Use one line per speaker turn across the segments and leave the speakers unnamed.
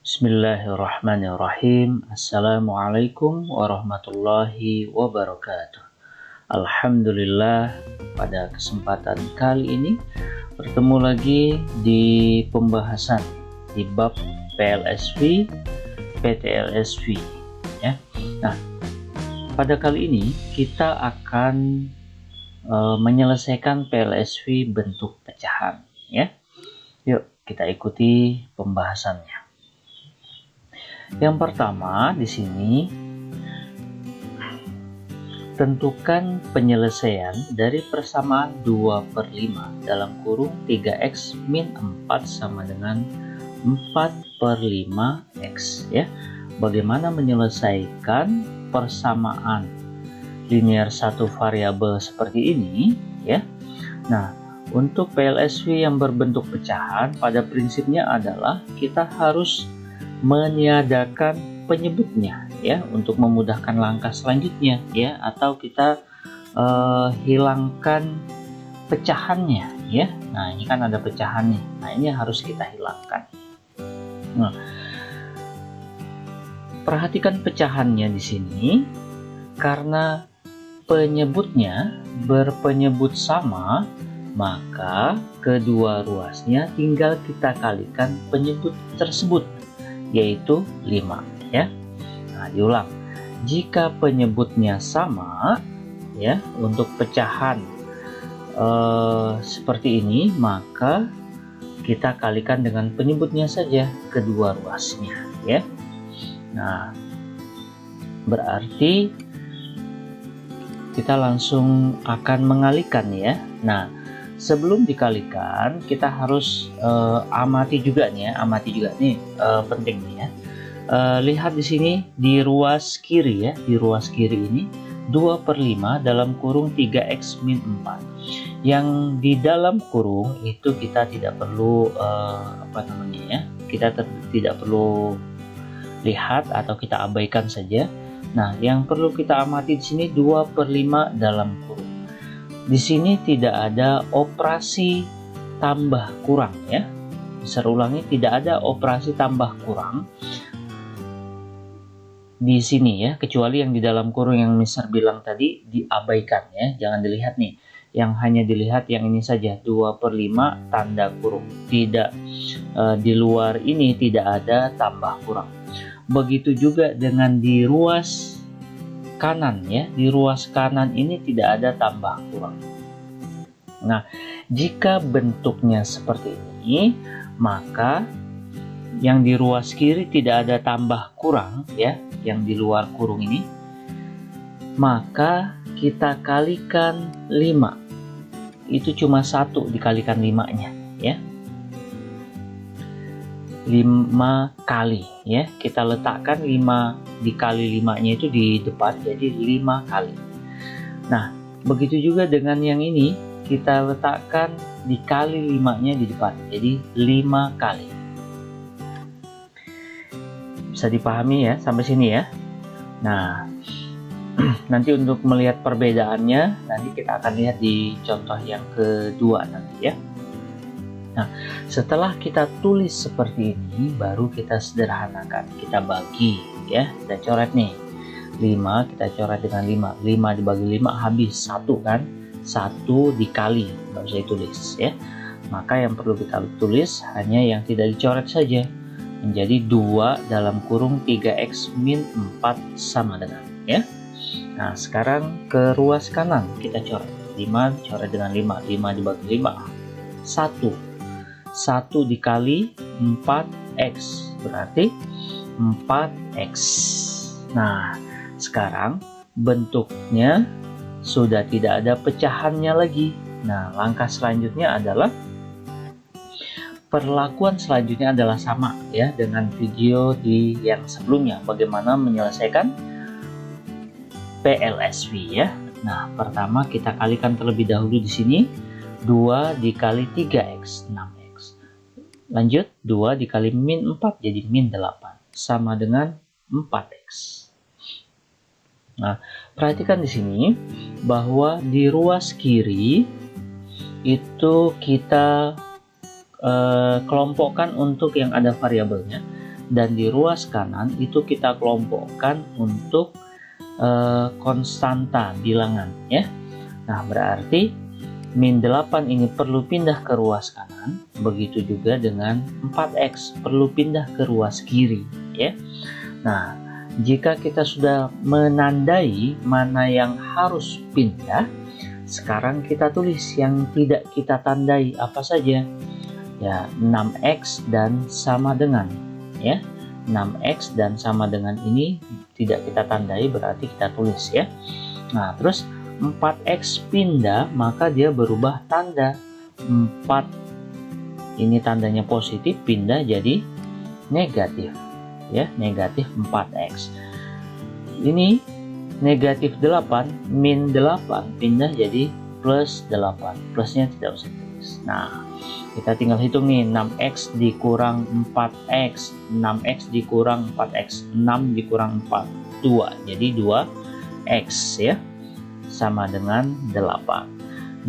Bismillahirrahmanirrahim. Assalamualaikum warahmatullahi wabarakatuh. Alhamdulillah, pada kesempatan kali ini bertemu lagi di pembahasan di bab PLSV, PTLSV ya. Nah, pada kali ini kita akan menyelesaikan PLSV bentuk pecahan ya. Yuk kita ikuti pembahasannya. Yang pertama di sini, tentukan penyelesaian dari persamaan 2/5 dalam kurung 3x min 4 sama dengan 4/5x ya. Bagaimana menyelesaikan persamaan linear satu variabel seperti ini ya. Nah, untuk PLSV yang berbentuk pecahan pada prinsipnya adalah kita harus meniadakan penyebutnya ya, untuk memudahkan langkah selanjutnya ya, atau kita hilangkan pecahannya ya. Nah, ini kan ada pecahannya. Nah, ini harus kita hilangkan. Nah, perhatikan pecahannya di sini, karena penyebutnya berpenyebut sama, maka kedua ruasnya tinggal kita kalikan penyebut tersebut, yaitu 5 ya. Nah, diulang. Jika penyebutnya sama ya, untuk pecahan seperti ini, maka kita kalikan dengan penyebutnya saja kedua ruasnya ya. Nah, berarti kita langsung akan mengalikan ya. Nah, sebelum dikalikan kita harus amati juga nih penting nih ya. Lihat di sini di ruas kiri ya, di ruas kiri ini 2/5 dalam kurung 3x min 4. Yang di dalam kurung itu kita tidak perlu kita tidak perlu lihat atau kita abaikan saja. Nah, yang perlu kita amati di sini 2/5 dalam kurung. Di sini tidak ada operasi tambah kurang ya. Bisa ulangi, tidak ada operasi tambah kurang di sini ya, kecuali yang di dalam kurung yang Mister bilang tadi diabaikan ya, jangan dilihat nih. Yang hanya dilihat yang ini saja, 2/5 tanda kurung. Tidak di luar ini tidak ada tambah kurang. Begitu juga dengan di ruas kanan ya, di ruas kanan ini tidak ada tambah kurang. Nah, jika bentuknya seperti ini, maka yang di ruas kiri tidak ada tambah kurang ya, yang di luar kurung ini, maka kita kalikan 5. Itu cuma 1 dikalikan 5-nya ya. 5 kali ya, kita letakkan 5 dikali 5-nya itu di depan, jadi 5 kali. Nah, begitu juga dengan yang ini, kita letakkan dikali 5-nya di depan, jadi 5 kali. Bisa dipahami ya sampai sini ya. Nah, nanti untuk melihat perbedaannya, nanti kita akan lihat di contoh yang kedua nanti ya. Nah, setelah kita tulis seperti ini, baru kita sederhanakan. Kita bagi ya, kita coret nih. 5 kita coret dengan 5. 5 dibagi 5 habis 1 kan? 1 dikali, nggak usah ditulis ya. Maka yang perlu kita tulis hanya yang tidak dicoret saja. Menjadi 2 dalam kurung 3x min 4 sama dengan ya. Nah, sekarang ke ruas kanan kita coret. 5 coret dengan 5. 5 dibagi 5 1. 1 dikali 4x berarti 4x. Nah, sekarang bentuknya sudah tidak ada pecahannya lagi. Nah, langkah selanjutnya adalah, perlakuan selanjutnya adalah sama ya dengan video di yang sebelumnya, bagaimana menyelesaikan PLSV ya. Nah, pertama kita kalikan terlebih dahulu di sini. 2 dikali 3x 6x. Lanjut 2 dikali min 4 jadi min 8 sama dengan 4x. Nah, perhatikan di sini bahwa di ruas kiri itu kita kelompokkan untuk yang ada variabelnya. dan di ruas kanan itu kita kelompokkan untuk konstanta bilangan ya. Nah, berarti min 8 ini perlu pindah ke ruas kanan, begitu juga dengan 4x perlu pindah ke ruas kiri ya. Nah, jika kita sudah menandai mana yang harus pindah, sekarang kita tulis yang tidak kita tandai apa saja. Ya, 6x dan sama dengan ya. 6x dan sama dengan ini tidak kita tandai, berarti kita tulis ya. Nah, terus 4x pindah, maka dia berubah tanda. 4 ini tandanya positif, pindah jadi negatif ya, negatif 4x. Ini negatif 8 min 8 pindah jadi plus 8, plusnya tidak usah tulis. Nah, kita tinggal hitung nih, 6x dikurang 4x, 6x dikurang 4x, 6 dikurang 4, 2, jadi 2x ya, sama dengan 8.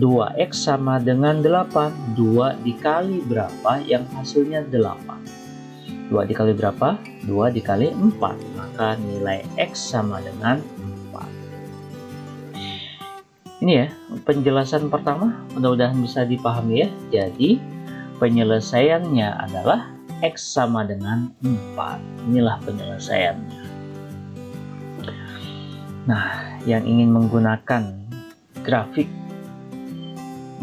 2x sama dengan 8, 2 dikali berapa yang hasilnya 8. 2 dikali berapa? 2 dikali 4, maka nilai x sama dengan 4. Ini ya, penjelasan pertama mudah-mudahan bisa dipahami ya. Jadi penyelesaiannya adalah x sama dengan 4. Inilah penyelesaiannya. Nah, yang ingin menggunakan grafik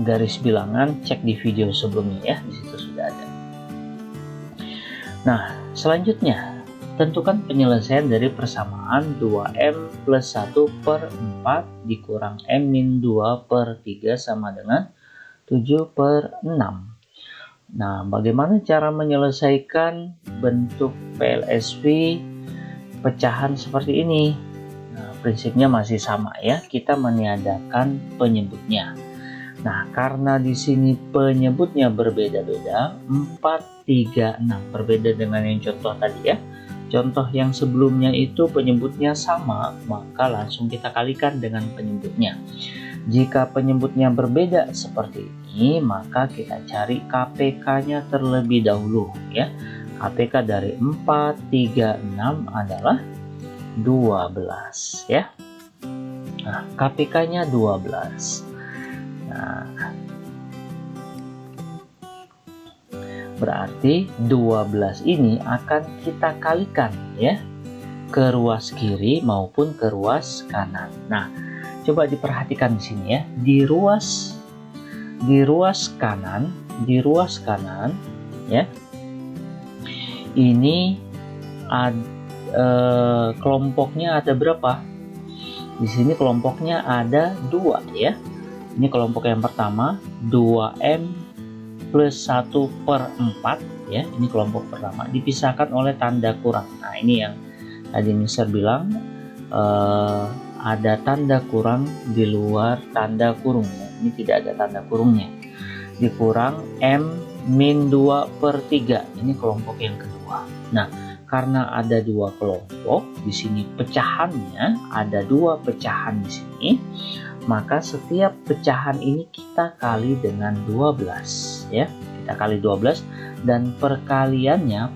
garis bilangan, cek di video sebelumnya ya, di situ sudah ada. Nah, selanjutnya tentukan penyelesaian dari persamaan 2m plus 1 per 4 dikurang m min 2 per 3 sama dengan 7 per 6. Nah, bagaimana cara menyelesaikan bentuk PLSV pecahan seperti ini? Nah, prinsipnya masih sama ya, kita meniadakan penyebutnya. Nah, karena di sini penyebutnya berbeda-beda, 4, 3, 6, berbeda dengan yang contoh tadi ya. Contoh yang sebelumnya itu penyebutnya sama, maka langsung kita kalikan dengan penyebutnya. Jika penyebutnya berbeda seperti ini, maka kita cari KPK-nya terlebih dahulu ya. KPK dari 4, 3, 6 adalah 12 ya. Nah, KPK-nya 12. Nah, berarti 12 ini akan kita kalikan ya, ke ruas kiri maupun ke ruas kanan. Nah, coba diperhatikan di sini ya, di ruas kanan ya, ini kelompoknya ada berapa? Di sini kelompoknya ada 2 ya. Ini kelompok yang pertama, 2m plus 1 per 4 ya, ini kelompok pertama, dipisahkan oleh tanda kurang. Nah, ini yang tadi Mister bilang ada tanda kurang di luar tanda kurung ya. Ini tidak ada tanda kurungnya. Dikurang m min 2 per 3, ini kelompok yang kedua. Nah, karena ada 2 kelompok di sini, pecahannya ada 2 pecahan di sini, maka setiap pecahan ini kita kali dengan 12 ya, kita kali 12, dan perkaliannya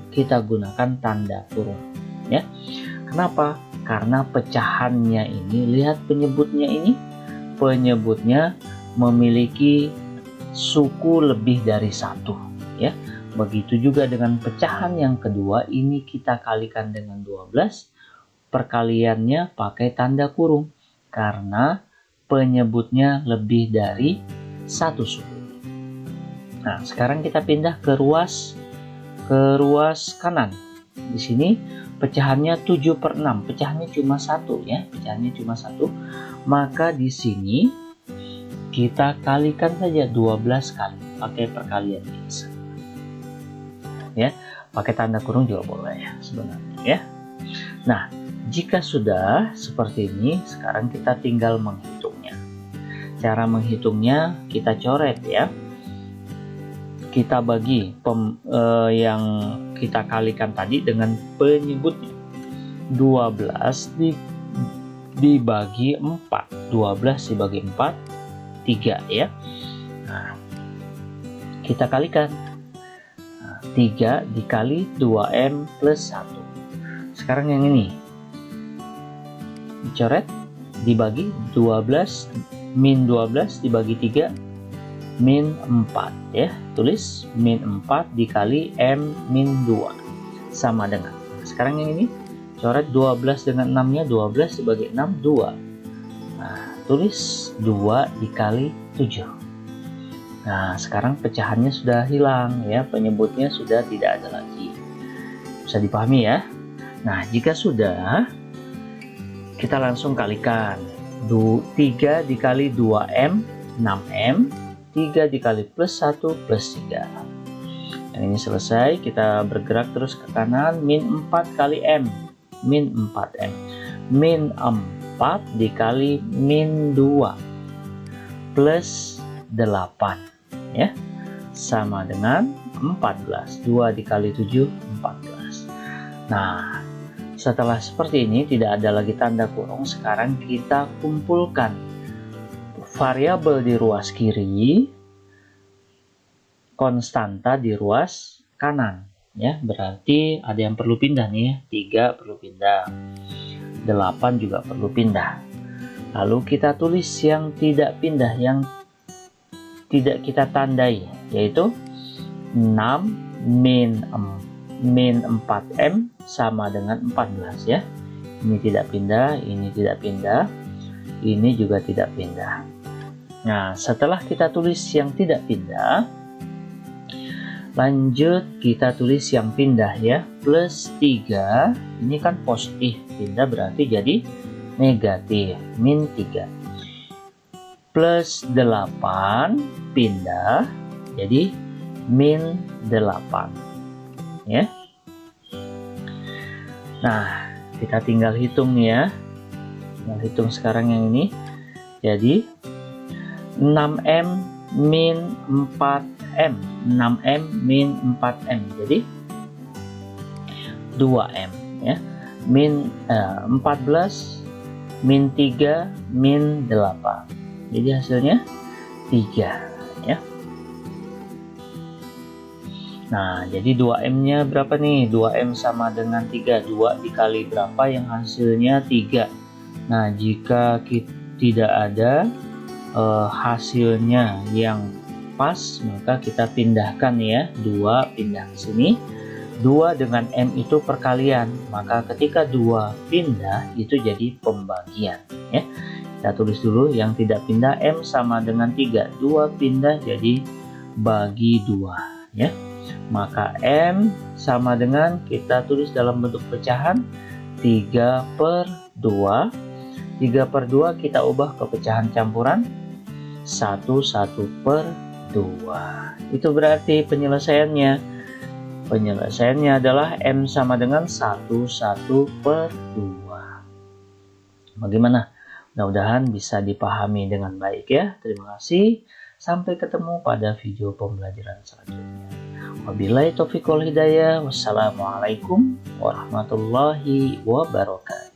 kita gunakan tanda kurung ya. Kenapa? Karena pecahannya ini, lihat penyebutnya ini, penyebutnya memiliki suku lebih dari 1 ya. Begitu juga dengan pecahan yang kedua, ini kita kalikan dengan 12, perkaliannya pakai tanda kurung karena penyebutnya lebih dari 1 suku. Nah, sekarang kita pindah ke ruas kanan. Di sini pecahannya 7 per 6, pecahannya cuma 1 ya, pecahannya cuma 1. Maka di sini kita kalikan saja 12 kali, pakai perkalian biasa. Ya, pakai tanda kurung juga boleh ya sebenarnya ya. Nah, jika sudah seperti ini, sekarang kita tinggal menghitungnya. Cara menghitungnya kita coret ya. Kita bagi yang kita kalikan tadi dengan penyebutnya. 12 dibagi 4. 12 dibagi 4, 3 ya. Nah, kita kalikan. Nah, 3 dikali 2M plus 1. Sekarang yang ini dicoret, dibagi 12, min 12 dibagi 3, min 4 ya. Tulis min 4 dikali M min 2 sama dengan. Sekarang yang ini coret 12 dengan 6 nya, 12 dibagi 6 2. Nah, tulis 2 dikali 7. Nah, sekarang pecahannya sudah hilang ya, penyebutnya sudah tidak ada lagi. Bisa dipahami ya. Nah, jika sudah, kita langsung kalikan. 3 dikali 2M 6M, 3 dikali plus 1 plus 3. Yang ini selesai, kita bergerak terus ke kanan. Min 4 kali M, min 4M, min 4 dikali min 2 plus 8 ya, sama dengan 14. 2 dikali 7 14. Nah, setelah seperti ini tidak ada lagi tanda kurung. Sekarang kita kumpulkan variabel di ruas kiri, konstanta di ruas kanan ya. Berarti ada yang perlu pindah nih ya. 3 perlu pindah, 8 juga perlu pindah. Lalu kita tulis yang tidak pindah, yang tidak kita tandai, yaitu 6 min 4M sama dengan 14 ya. Ini tidak pindah, ini tidak pindah, ini juga tidak pindah. Nah, setelah kita tulis yang tidak pindah, lanjut kita tulis yang pindah ya. Plus 3, ini kan positif, pindah berarti jadi negatif, min 3. Plus 8, pindah jadi min 8 ya. Nah, kita tinggal hitung nih ya. Tinggal hitung sekarang yang ini. Jadi 6M min 4M, 6M min 4M, jadi 2M ya. Min 14 min 3 min 8, jadi hasilnya 3 ya. Nah, jadi 2M nya berapa nih? 2M sama dengan 3, 2 dikali berapa yang hasilnya 3. Nah, jika tidak ada hasilnya yang pas, maka kita pindahkan ya. 2 pindah ke sini. 2 dengan M itu perkalian, maka ketika 2 pindah itu jadi pembagian ya. Kita tulis dulu yang tidak pindah, M sama dengan 3, 2 pindah jadi bagi 2 ya. Maka M sama dengan, kita tulis dalam bentuk pecahan 3/2. 3/2 kita ubah ke pecahan campuran 1/2. Itu berarti penyelesaiannya. Penyelesaiannya adalah M sama dengan 1/2. Bagaimana? Mudah-mudahan bisa dipahami dengan baik ya. Terima kasih. Sampai ketemu pada video pembelajaran selanjutnya. Wabillahi taufiq wal hidayah. Wassalamualaikum warahmatullahi wabarakatuh.